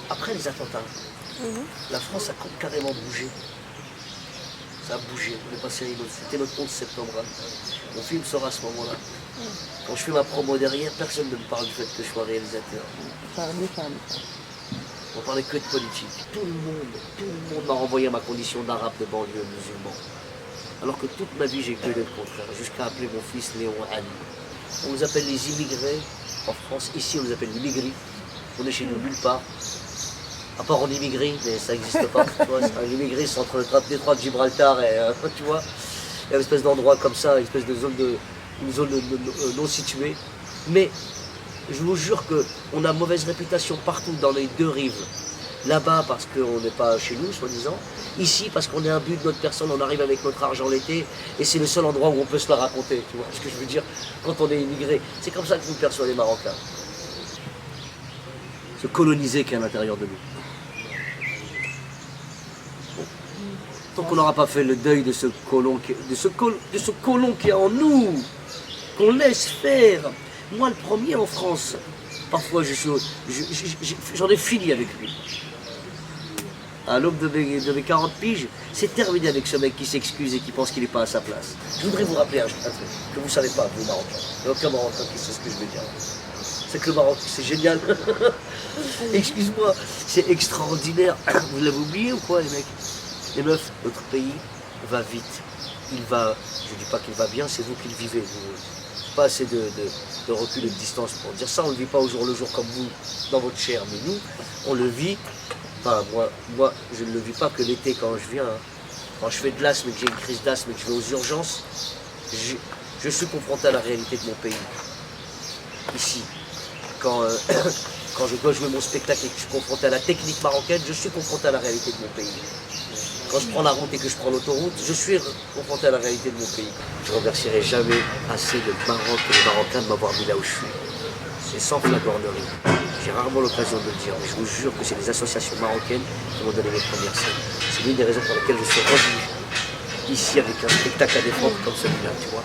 après les attentats, la France a carrément bougé. Ça a bougé. On est passé à une autre. C'était notre 11 septembre. Hein. Mon film sort à ce moment-là. Quand je fais ma promo derrière, personne ne me parle du fait que je sois réalisateur. On parlait que de politique. Tout le monde m'a renvoyé à ma condition d'arabe de banlieue musulman. Alors que toute ma vie, j'ai que le contraire, jusqu'à appeler mon fils Léon Ali. On nous appelle les immigrés en France. Ici, on nous appelle les immigrés. On est chez nous nulle part. À part en immigré, mais ça n'existe pas. L'immigré, c'est entre le détroit de Gibraltar et, tu vois, il y a une espèce d'endroit comme ça, une espèce de zone, non située. Mais je vous jure qu'on a mauvaise réputation partout dans les deux rives. Là-bas parce qu'on n'est pas chez nous, soi-disant. Ici parce qu'on est un but de notre personne, on arrive avec notre argent l'été et c'est le seul endroit où on peut se la raconter. Tu vois ce que je veux dire quand on est immigré. C'est comme ça que nous perçoivent les Marocains. Ce colonisé qui est à l'intérieur de nous. Bon. Tant qu'on n'aura pas fait le deuil de ce colon qui est en nous, qu'on laisse faire. Moi le premier en France, parfois j'en ai fini avec lui. À l'aube de mes 40 piges, c'est terminé avec ce mec qui s'excuse et qui pense qu'il n'est pas à sa place. Je voudrais vous rappeler un truc que vous ne savez pas, vous Marocains. Il n'y a aucun Marocain qui sait ce que je veux dire. C'est que le Maroc, c'est génial. Excuse-moi, c'est extraordinaire. Vous l'avez oublié ou quoi, les mecs? Les meufs, notre pays va vite. Il va, je ne dis pas qu'il va bien, c'est vous qui le vivez. Pas assez de recul et de distance pour dire ça. On ne le vit pas au jour le jour comme vous, dans votre chair. Mais nous, on le vit. Enfin, moi, je ne le vis pas que l'été quand je viens. Hein. Quand je fais de l'asthme et que j'ai une crise d'asthme et que je vais aux urgences, je suis confronté à la réalité de mon pays. Ici. Quand je dois jouer mon spectacle et que je suis confronté à la technique marocaine, je suis confronté à la réalité de mon pays. Quand je prends la route et que je prends l'autoroute, je suis confronté à la réalité de mon pays. Je ne remercierai jamais assez le Maroc et les Marocains de m'avoir mis là où je suis. C'est sans flagornerie. J'ai rarement l'occasion de le dire, mais je vous jure que c'est les associations marocaines qui m'ont donné mes premières scènes. C'est l'une des raisons pour lesquelles je suis revenu ici avec un spectacle à défendre comme celui-là, tu vois.